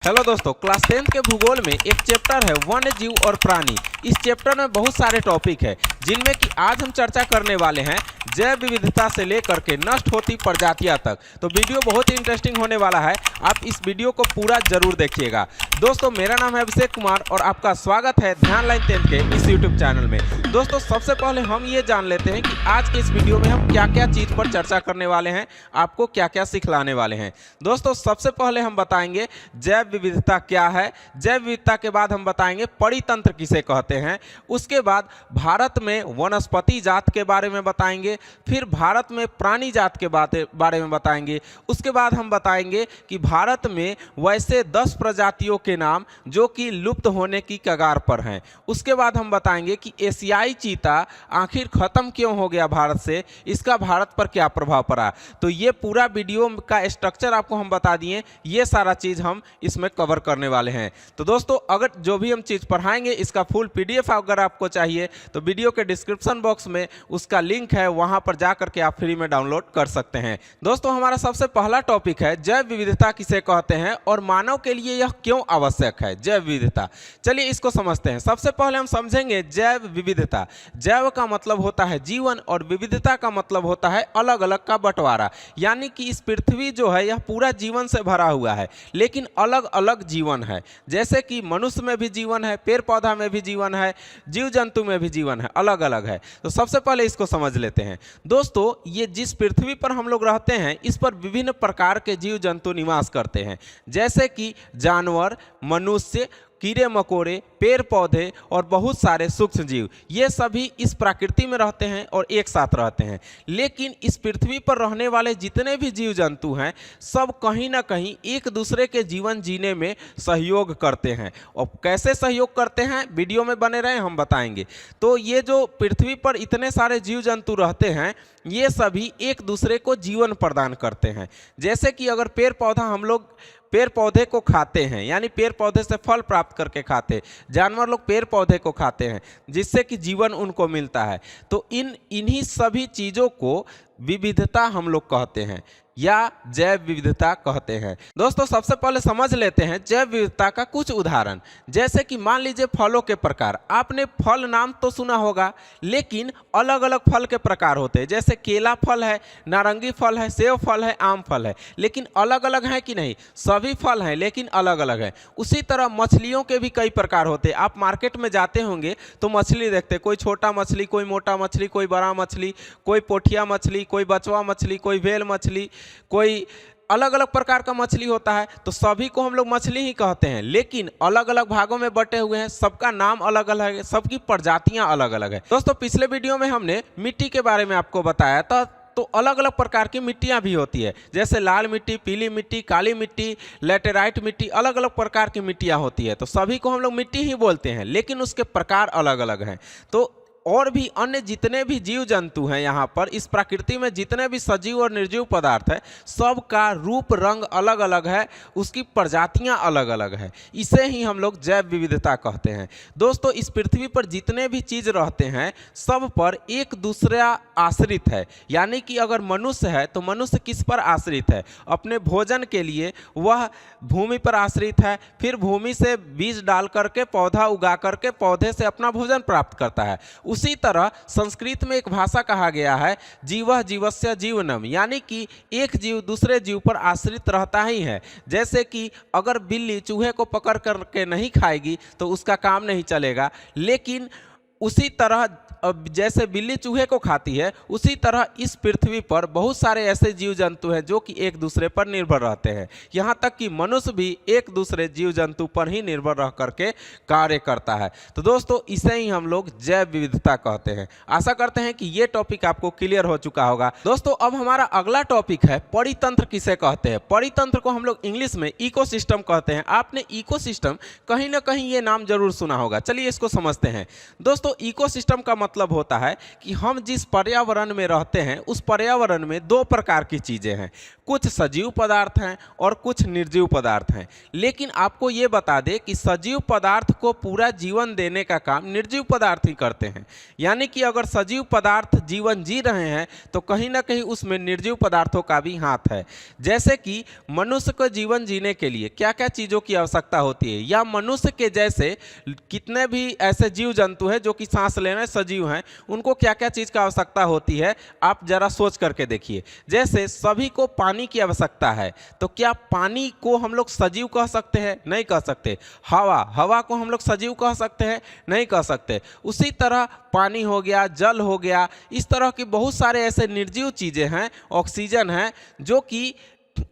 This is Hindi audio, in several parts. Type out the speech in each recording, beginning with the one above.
हेलो दोस्तों, क्लास 10th के भूगोल में एक चैप्टर है वन्य जीव और प्राणी। इस चैप्टर में बहुत सारे टॉपिक है जिनमें कि आज हम चर्चा करने वाले हैं जैव विविधता से लेकर के नष्ट होती प्रजातियां तक। तो वीडियो बहुत ही इंटरेस्टिंग होने वाला है, आप इस वीडियो को पूरा जरूर देखिएगा। दोस्तों, मेरा नाम है अभिषेक कुमार और आपका स्वागत है ध्यान लाइन 10th के इस यूट्यूब चैनल में। दोस्तों, सबसे पहले हम ये जान लेते हैं कि आज के इस वीडियो में हम क्या क्या चीज़ पर चर्चा करने वाले हैं, आपको क्या क्या सिखलाने वाले हैं। दोस्तों, सबसे पहले हम बताएंगे जैव विविधता क्या है। जैव विविधता के बाद हम बताएंगे परितंत्र किसे कहते हैं। उसके बाद भारत में वनस्पति जात के बारे में बताएंगे, फिर भारत में प्राणी जात के बारे में बताएंगे। उसके बाद हम बताएंगे कि भारत में वैसे 10 प्रजातियों के नाम जो कि लुप्त होने की कगार पर हैं। उसके बाद हम बताएंगे कि एशियाई चीता आखिर खत्म क्यों हो गया भारत से, इसका भारत पर क्या प्रभाव पड़ा। तो ये पूरा वीडियो का स्ट्रक्चर आपको हम बता दिए, ये सारा चीज़ हम इसमें कवर करने वाले हैं। तो दोस्तों, अगर जो भी हम चीज़ पढ़ाएंगे इसका फुल PDF अगर आपको चाहिए तो वीडियो के डिस्क्रिप्शन बॉक्स में उसका लिंक है, वहां पर जा करके आप फ्री में डाउनलोड कर सकते हैं। दोस्तों, हमारा सबसे पहला टॉपिक है जैव विविधता किसे कहते हैं और मानव के लिए यह क्यों आवश्यक है जैव विविधता। चलिए इसको समझते हैं। सबसे पहले हम समझेंगे जैव विविधता। जैव का मतलब होता है जीवन और विविधता का मतलब होता है अलग अलग का बंटवारा। यानी कि इस पृथ्वी जो है यह पूरा जीवन से भरा हुआ है, लेकिन अलग अलग जीवन है। जैसे कि मनुष्य में भी जीवन है, पेड़ पौधा में भी जीवन है, जीव जंतु में भी जीवन है, अलग अलग है। तो सबसे पहले इसको समझ लेते हैं। दोस्तों, ये जिस पृथ्वी पर हम लोग रहते हैं इस पर विभिन्न प्रकार के जीव जंतु निवास करते हैं, जैसे कि जानवर, मनुष्य, कीड़े मकोड़े, पेड़ पौधे और बहुत सारे सूक्ष्म जीव। ये सभी इस प्रकृति में रहते हैं और एक साथ रहते हैं। लेकिन इस पृथ्वी पर रहने वाले जितने भी जीव जंतु हैं सब कहीं ना कहीं एक दूसरे के जीवन जीने में सहयोग करते हैं। और कैसे सहयोग करते हैं, वीडियो में बने रहें, हम बताएंगे। तो ये जो पृथ्वी पर इतने सारे जीव जंतु रहते हैं ये सभी एक दूसरे को जीवन प्रदान करते हैं। जैसे कि अगर पेड़ पौधा, हम लोग पेड़ पौधे को खाते हैं, यानी पेड़ पौधे से फल प्राप्त करके खाते हैं। जानवर लोग पेड़ पौधे को खाते हैं जिससे कि जीवन उनको मिलता है। तो इन्हीं सभी चीज़ों को विविधता हम लोग कहते हैं या जैव विविधता कहते हैं। दोस्तों, सबसे पहले समझ लेते हैं जैव विविधता का कुछ उदाहरण। जैसे कि मान लीजिए फलों के प्रकार। आपने फल नाम तो सुना होगा, लेकिन अलग अलग फल के प्रकार होते हैं। जैसे केला फल है, नारंगी फल है, सेब फल है, आम फल है, लेकिन अलग अलग हैं कि नहीं? सभी फल हैं लेकिन अलग अलग हैं। उसी तरह मछलियों के भी कई प्रकार होते हैं। आप मार्केट में जाते होंगे तो मछली देखते, कोई छोटा मछली, कोई मोटा मछली, कोई बड़ा मछली, कोई पोठिया मछली, कोई बचवा मछली, कोई व्हेल मछली, कोई अलग अलग प्रकार का मछली होता है। तो सभी को हम लोग मछली ही कहते हैं, लेकिन अलग अलग भागों में बटे हुए हैं, सबका नाम अलग अलग है, सबकी प्रजातियां अलग अलग है। दोस्तों, पिछले वीडियो में हमने मिट्टी के बारे में आपको बताया था। तो अलग अलग प्रकार की मिट्टियां भी होती है, जैसे लाल मिट्टी, पीली मिट्टी, काली मिट्टी, लैटेराइट मिट्टी, अलग अलग प्रकार की मिट्टियां होती है। तो सभी को हम लोग मिट्टी ही बोलते हैं, लेकिन उसके प्रकार अलग अलग हैं। तो और भी अन्य जितने भी जीव जंतु हैं यहाँ पर इस प्रकृति में, जितने भी सजीव और निर्जीव पदार्थ है, सबका रूप रंग अलग अलग है, उसकी प्रजातियाँ अलग अलग है। इसे ही हम लोग जैव विविधता कहते हैं। दोस्तों, इस पृथ्वी पर जितने भी चीज़ रहते हैं सब पर एक दूसरा आश्रित है। यानी कि अगर मनुष्य है तो मनुष्य किस पर आश्रित है? अपने भोजन के लिए वह भूमि पर आश्रित है, फिर भूमि से बीज डाल करके पौधा उगा करके पौधे से अपना भोजन प्राप्त करता है। उसी तरह संस्कृत में एक भाषा कहा गया है जीवः जीवस्य जीवनम, यानी कि एक जीव दूसरे जीव पर आश्रित रहता ही है। जैसे कि अगर बिल्ली चूहे को पकड़ करके नहीं खाएगी तो उसका काम नहीं चलेगा, लेकिन उसी तरह जैसे बिल्ली चूहे को खाती है, उसी तरह इस पृथ्वी पर बहुत सारे ऐसे जीव जंतु हैं जो कि एक दूसरे पर निर्भर रहते हैं। यहाँ तक कि मनुष्य भी एक दूसरे जीव जंतु पर ही निर्भर रह करके कार्य करता है। तो दोस्तों, इसे ही हम लोग जैव विविधता कहते हैं। आशा करते हैं कि ये टॉपिक आपको क्लियर हो चुका होगा। दोस्तों, अब हमारा अगला टॉपिक है परितंत्र किसे कहते हैं। परितंत्र को हम लोग इंग्लिश में इकोसिस्टम कहते हैं। आपने इकोसिस्टम कहीं ना कहीं ये नाम जरूर सुना होगा। चलिए इसको समझते हैं। दोस्तों, दोस्तों इकोसिस्टम का मतलब होता है कि हम जिस पर्यावरण में रहते हैं उस पर्यावरण में दो प्रकार की चीज़ें हैं, कुछ सजीव पदार्थ हैं और कुछ निर्जीव पदार्थ हैं। लेकिन आपको ये बता दें कि सजीव पदार्थ को पूरा जीवन देने का काम निर्जीव पदार्थ ही करते हैं। यानी कि अगर सजीव पदार्थ जीवन जी रहे हैं तो कहीं ना कहीं उसमें निर्जीव पदार्थों का भी हाथ है। जैसे कि मनुष्य को जीवन जीने के लिए क्या क्या चीज़ों की आवश्यकता होती है, या मनुष्य के जैसे कितने भी ऐसे जीव जंतु हैं जो कि सांस लेने सजीव हैं, उनको क्या क्या चीज़ की आवश्यकता होती है, आप जरा सोच करके देखिए। जैसे सभी को पानी की आवश्यकता है, तो क्या पानी को हम लोग सजीव कह सकते हैं? नहीं कह सकते। हवा को हम लोग सजीव कह सकते हैं? नहीं कह सकते। उसी तरह पानी हो गया, जल हो गया, इस तरह की बहुत सारे ऐसे निर्जीव चीज़ें हैं, ऑक्सीजन है, जो कि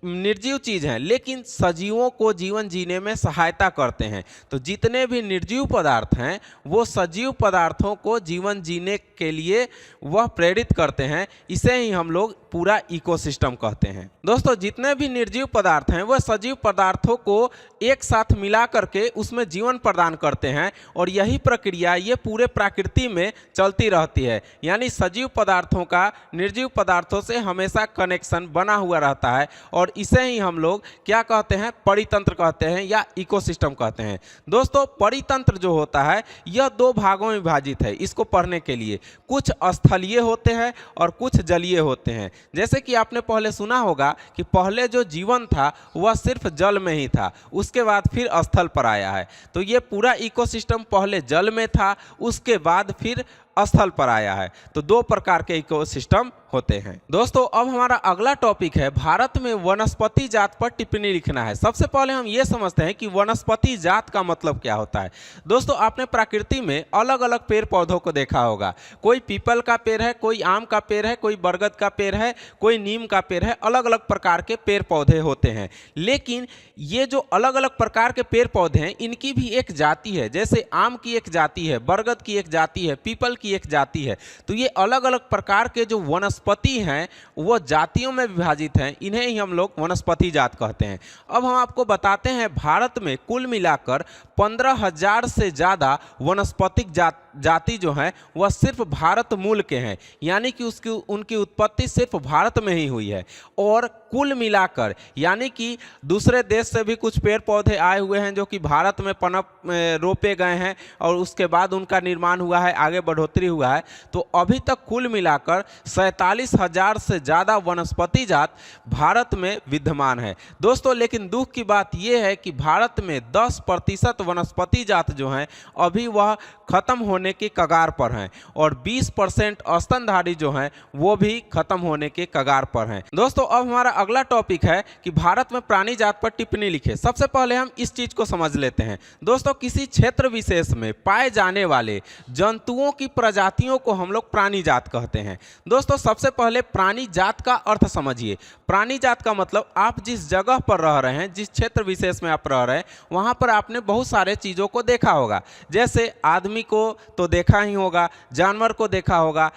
निर्जीव चीज हैं लेकिन सजीवों को जीवन जीने में सहायता करते हैं। तो जितने भी निर्जीव पदार्थ हैं वो सजीव पदार्थों को जीवन जीने के लिए वह प्रेरित करते हैं। इसे ही हम लोग पूरा इकोसिस्टम कहते हैं। दोस्तों जितने भी निर्जीव पदार्थ हैं वह सजीव पदार्थों को एक साथ मिला करके उसमें जीवन प्रदान करते हैं, और यही प्रक्रिया ये पूरे प्रकृति में चलती रहती है। यानी सजीव पदार्थों का निर्जीव पदार्थों से हमेशा कनेक्शन बना हुआ रहता है, और इसे ही हम लोग क्या कहते हैं? परितंत्र कहते हैं या इकोसिस्टम कहते हैं। दोस्तों परितंत्र जो होता है यह दो भागों में विभाजित है। इसको पढ़ने के लिए कुछ स्थलीय होते हैं और कुछ जलीय होते हैं। जैसे कि आपने पहले सुना होगा कि पहले जो जीवन था वह सिर्फ जल में ही था, उसके बाद फिर स्थल पर आया है। तो ये पूरा इकोसिस्टम पहले जल में था, उसके बाद फिर स्थल पर आया है। तो दो प्रकार के इकोसिस्टम होते हैं। दोस्तों अब हमारा अगला टॉपिक है भारत में वनस्पति जात पर टिप्पणी लिखना है। सबसे पहले हम ये समझते हैं कि वनस्पति जात का मतलब क्या होता है। दोस्तों आपने प्रकृति में अलग अलग पेड़ पौधों को देखा होगा। कोई पीपल का पेड़ है, कोई आम का पेड़ है, कोई बरगद का पेड़ है, कोई नीम का पेड़ है। अलग अलग प्रकार के पेड़ पौधे होते हैं। लेकिन ये जो अलग अलग प्रकार के पेड़ पौधे हैं इनकी भी एक जाति है। जैसे आम की एक जाति है, बरगद की एक जाति है, पीपल की एक जाति है। तो ये अलग अलग प्रकार के जो वनस्पति हैं वो जातियों में विभाजित हैं। इन्हें ही हम लोग वनस्पति जात कहते हैं। अब हम आपको बताते हैं भारत में कुल मिलाकर 15,000 से ज़्यादा वनस्पतिक जाति जो हैं वह सिर्फ भारत मूल के हैं। यानी कि उनकी उत्पत्ति सिर्फ भारत में ही हुई है। और कुल मिलाकर यानी कि दूसरे देश से भी कुछ पेड़ पौधे आए हुए हैं जो कि भारत में रोपे गए हैं और उसके बाद उनका निर्माण हुआ है, आगे बढ़ोतरी हुआ है। तो अभी तक कुल मिलाकर 47,000 से ज़्यादा वनस्पति जात भारत में विद्यमान है। दोस्तों लेकिन दुख की बात यह है कि भारत में 10% वनस्पति जात जो हैं अभी वह खत्म होने के कगार पर हैं, और 20% स्तनधारी जो हैं वो भी खत्म होने के कगार पर हैं। दोस्तों अब हमारा अगला टॉपिक है कि भारत में प्राणी जात पर टिप्पणी लिखे। सबसे पहले हम इस चीज को समझ लेते हैं। दोस्तों किसी क्षेत्र विशेष में पाए जाने वाले जंतुओं की प्रजातियों को हम लोग प्राणी जात कहते हैं। दोस्तों सबसे पहले प्राणी जात का अर्थ समझिए। प्राणी जात का मतलब आप जिस जगह पर रह रहे हैं, जिस क्षेत्र विशेष में आप रह रहे हैं, वहां पर आपने बहुत सारे चीजों को देखा होगा। जैसे आदमी को तो देखा ही होगा, जानवर को देखा होगा,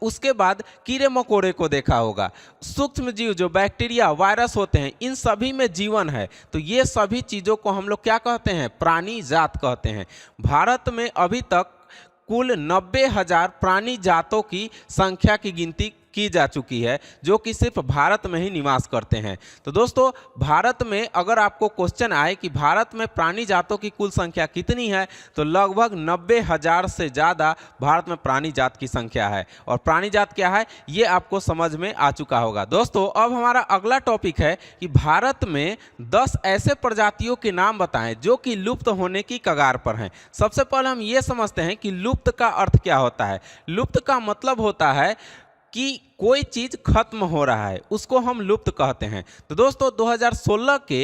उसके बाद कीड़े मकोड़े को देखा होगा, सूक्ष्म जीव जो बैक्टीरिया वायरस होते हैं, इन सभी में जीवन है। तो ये सभी चीज़ों को हम लोग क्या कहते हैं? प्राणी जात कहते हैं। भारत में अभी तक कुल 90,000 प्राणी जातों की संख्या की गिनती की जा चुकी है जो कि सिर्फ भारत में ही निवास करते हैं। तो दोस्तों भारत में अगर आपको क्वेश्चन आए कि भारत में प्राणी जातों की कुल संख्या कितनी है, तो लगभग 90,000 से ज़्यादा भारत में प्राणी जात की संख्या है। और प्राणी जात क्या है ये आपको समझ में आ चुका होगा। दोस्तों अब हमारा अगला टॉपिक है कि भारत में 10 ऐसे प्रजातियों के नाम बताएं जो कि लुप्त होने की कगार पर हैं। सबसे पहले हम ये समझते हैं कि लुप्त का अर्थ क्या होता है। लुप्त का मतलब होता है कि कोई चीज़ खत्म हो रहा है, उसको हम लुप्त कहते हैं। तो दोस्तों 2016 के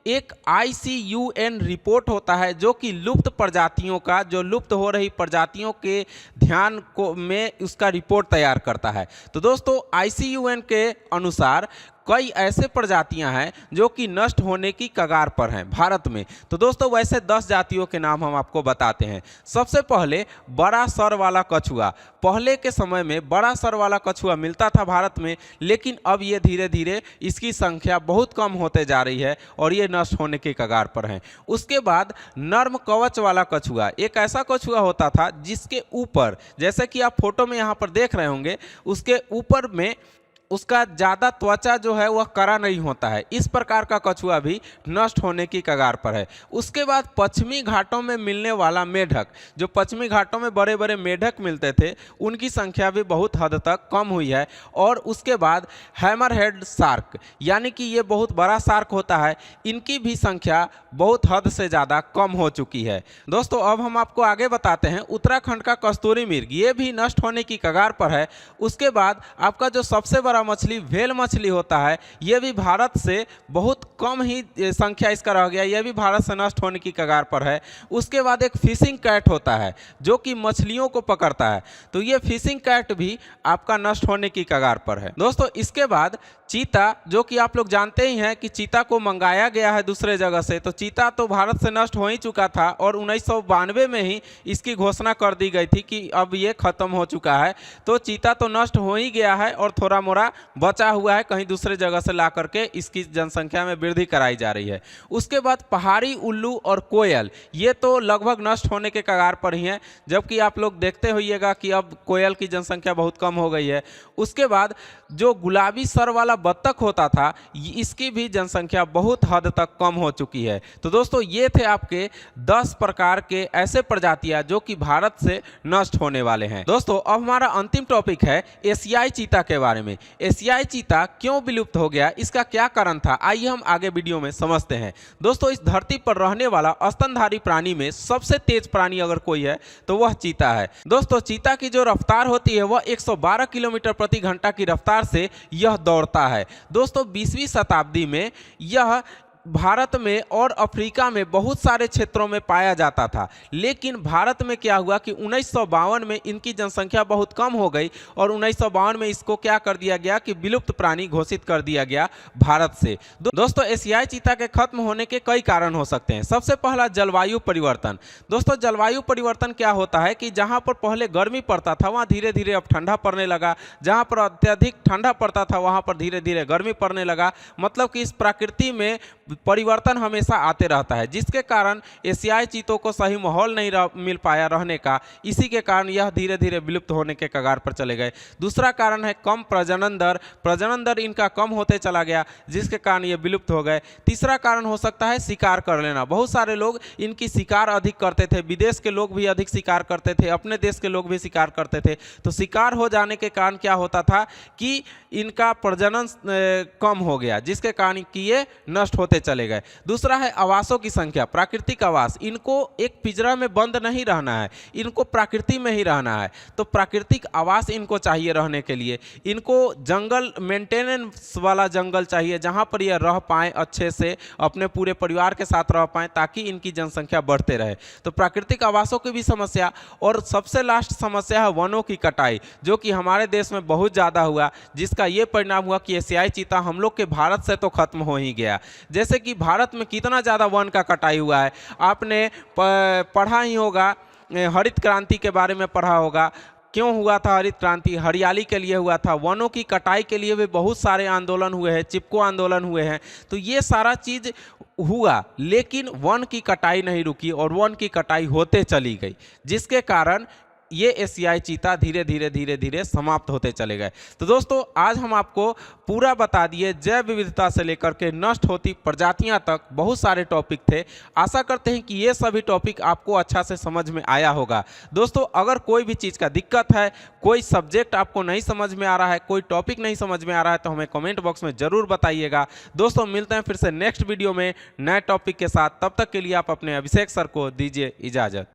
एक ICUN रिपोर्ट होता है जो कि लुप्त प्रजातियों का, जो लुप्त हो रही प्रजातियों के ध्यान को में उसका रिपोर्ट तैयार करता है। तो दोस्तों ICUN के अनुसार कई ऐसे प्रजातियां हैं जो कि नष्ट होने की कगार पर हैं भारत में। तो दोस्तों वैसे 10 जातियों के नाम हम आपको बताते हैं। सबसे पहले बड़ा सर वाला कछुआ। पहले के समय में बड़ा सर वाला कछुआ मिलता था भारत में, लेकिन अब ये धीरे धीरे इसकी संख्या बहुत कम होते जा रही है और ये नष्ट होने के कगार पर हैं। उसके बाद नर्म कवच वाला कछुआ। एक ऐसा कछुआ होता था जिसके ऊपर, जैसे कि आप फोटो में यहाँ पर देख रहे होंगे, उसके ऊपर में उसका ज़्यादा त्वचा जो है वह कड़ा नहीं होता है। इस प्रकार का कछुआ भी नष्ट होने की कगार पर है। उसके बाद पश्चिमी घाटों में मिलने वाला मेढक। जो पश्चिमी घाटों में बड़े बड़े मेढक मिलते थे उनकी संख्या भी बहुत हद तक कम हुई है। और उसके बाद हैमरहेड शार्क, यानी कि ये बहुत बड़ा शार्क होता है, इनकी भी संख्या बहुत हद से ज़्यादा कम हो चुकी है। दोस्तों अब हम आपको आगे बताते हैं उत्तराखंड का कस्तूरी मृग, ये भी नष्ट होने की कगार पर है। उसके बाद आपका जो सबसे बड़ा मछली व्हेल मछली होता है, यह भी भारत से बहुत कम ही संख्या इसका रह गया, यह भी भारत से नष्ट होने की कगार पर है। उसके बाद एक फिशिंग कैट होता है जो कि मछलियों को पकड़ता है, तो ये फिशिंग कैट भी आपका नष्ट होने की कगार पर है। दोस्तों इसके बाद चीता, जो कि आप लोग जानते ही हैं कि चीता को मंगाया गया है दूसरे जगह से, तो चीता तो भारत से नष्ट हो ही चुका था और 1992 में ही इसकी घोषणा कर दी गई थी कि अब ये खत्म हो चुका है। तो चीता तो नष्ट हो ही गया है और थोड़ा मोड़ा बचा हुआ है, कहीं दूसरे जगह से ला करके इसकी जनसंख्या में वृद्धि कराई जा रही है। उसके बाद पहाड़ी उल्लू और कोयल, ये तो लगभग नष्ट होने के कगार पर ही हैं, जबकि आप लोग देखते होइएगा कि अब कोयल की जनसंख्या बहुत कम हो गई है। उसके बाद जो गुलाबी सर वाला बत्तख होता था, इसकी भी जनसंख्या बहुत हद तक कम हो चुकी है। तो दोस्तों ये थे आपके 10 प्रकार के ऐसे प्रजातियां जो कि भारत से नष्ट होने वाले हैं। दोस्तों अब हमारा अंतिम टॉपिक है एशियाई चीता के बारे में। एशियाई चीता क्यों विलुप्त हो गया, इसका क्या कारण था, आइए हम आगे वीडियो में समझते हैं। दोस्तों इस धरती पर रहने वाला स्तनधारी प्राणी में सबसे तेज प्राणी अगर कोई है तो वह चीता है। दोस्तों चीता की जो रफ्तार होती है वह 112 किलोमीटर प्रति घंटा की रफ्तार से यह दौड़ता है। दोस्तों 20वीं शताब्दी में यह भारत में और अफ्रीका में बहुत सारे क्षेत्रों में पाया जाता था, लेकिन भारत में क्या हुआ कि 1952 में इनकी जनसंख्या बहुत कम हो गई और 1952 में इसको क्या कर दिया गया कि विलुप्त प्राणी घोषित कर दिया गया भारत से। दोस्तों एशियाई चीता के खत्म होने के कई कारण हो सकते हैं। सबसे पहला जलवायु परिवर्तन। दोस्तों जलवायु परिवर्तन क्या होता है कि जहाँ पर पहले गर्मी पड़ता था वहाँ धीरे धीरे अब ठंडा पड़ने लगा, जहाँ पर अत्यधिक ठंडा पड़ता था वहाँ पर धीरे धीरे गर्मी पड़ने लगा। मतलब कि इस प्रकृति में परिवर्तन हमेशा आते रहता है, जिसके कारण एशियाई चीतों को सही माहौल नहीं मिल पाया रहने का। इसी के कारण यह धीरे धीरे विलुप्त होने के कगार पर चले गए। दूसरा कारण है कम प्रजनन दर। प्रजनन दर इनका कम होते चला गया, जिसके कारण ये विलुप्त हो गए। तीसरा कारण हो सकता है शिकार कर लेना। बहुत सारे लोग इनकी शिकार अधिक करते थे, विदेश के लोग भी अधिक शिकार करते थे, अपने देश के लोग भी शिकार करते थे। तो शिकार हो जाने के कारण क्या होता था कि इनका प्रजनन कम हो गया, जिसके कारण कि ये नष्ट होते चले गए। दूसरा है आवासों की संख्या, प्राकृतिक आवास। इनको एक पिंजरा में बंद नहीं रहना है, इनको प्रकृति में ही रहना है। तो प्राकृतिक आवास इनको चाहिए रहने के लिए। इनको जंगल मेंटेनेंस वाला जंगल चाहिए जहां पर ये रह पाएं, अच्छे से अपने पूरे परिवार के साथ रह पाएं, ताकि इनकी जनसंख्या बढ़ते रहे। तो प्राकृतिक आवासों की भी समस्या। और सबसे लास्ट समस्या है वनों की कटाई, जो कि हमारे देश में बहुत ज़्यादा हुआ, जिसका ये परिणाम हुआ कि एशियाई चीता हम लोग के भारत से तो खत्म हो ही गया। जैसे कि भारत में कितना ज़्यादा वन का कटाई हुआ है, आपने पढ़ा ही होगा, हरित क्रांति के बारे में पढ़ा होगा। क्यों हुआ था हरित क्रांति? हरियाली के लिए हुआ था। वनों की कटाई के लिए भी बहुत सारे आंदोलन हुए हैं, चिपको आंदोलन हुए हैं। तो ये सारा चीज़ हुआ, लेकिन वन की कटाई नहीं रुकी और वन की कटाई होते चली गई, जिसके कारण ये एशियाई चीता धीरे धीरे समाप्त होते चले गए। तो दोस्तों आज हम आपको पूरा बता दिए, जैव विविधता से लेकर के नष्ट होती प्रजातियां तक बहुत सारे टॉपिक थे। आशा करते हैं कि ये सभी टॉपिक आपको अच्छा से समझ में आया होगा। दोस्तों अगर कोई भी चीज़ का दिक्कत है, कोई सब्जेक्ट आपको नहीं समझ में आ रहा है, कोई टॉपिक नहीं समझ में आ रहा है, तो हमें कमेंट बॉक्स में ज़रूर बताइएगा। दोस्तों मिलते हैं फिर से नेक्स्ट वीडियो में नए टॉपिक के साथ। तब तक के लिए आप अपने अभिषेक सर को दीजिए इजाज़त।